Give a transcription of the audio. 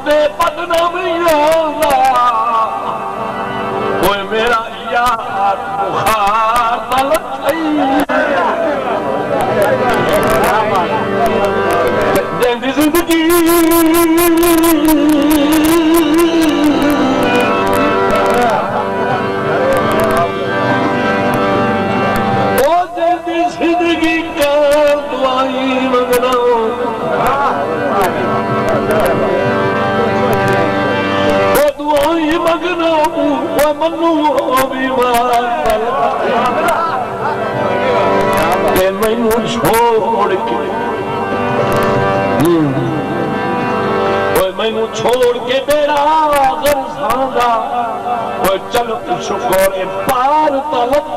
ते बदनामी होला ओए मेरा यार बुखार तलत जिंदी जिंदगी जिंदगी का दुआई मंगना वो दुआई मंगना वो मनु बीमार के मैनू छोड़ के मैनू छोड़ के बेड़ा गरसांदा चल शुक्र पार तलत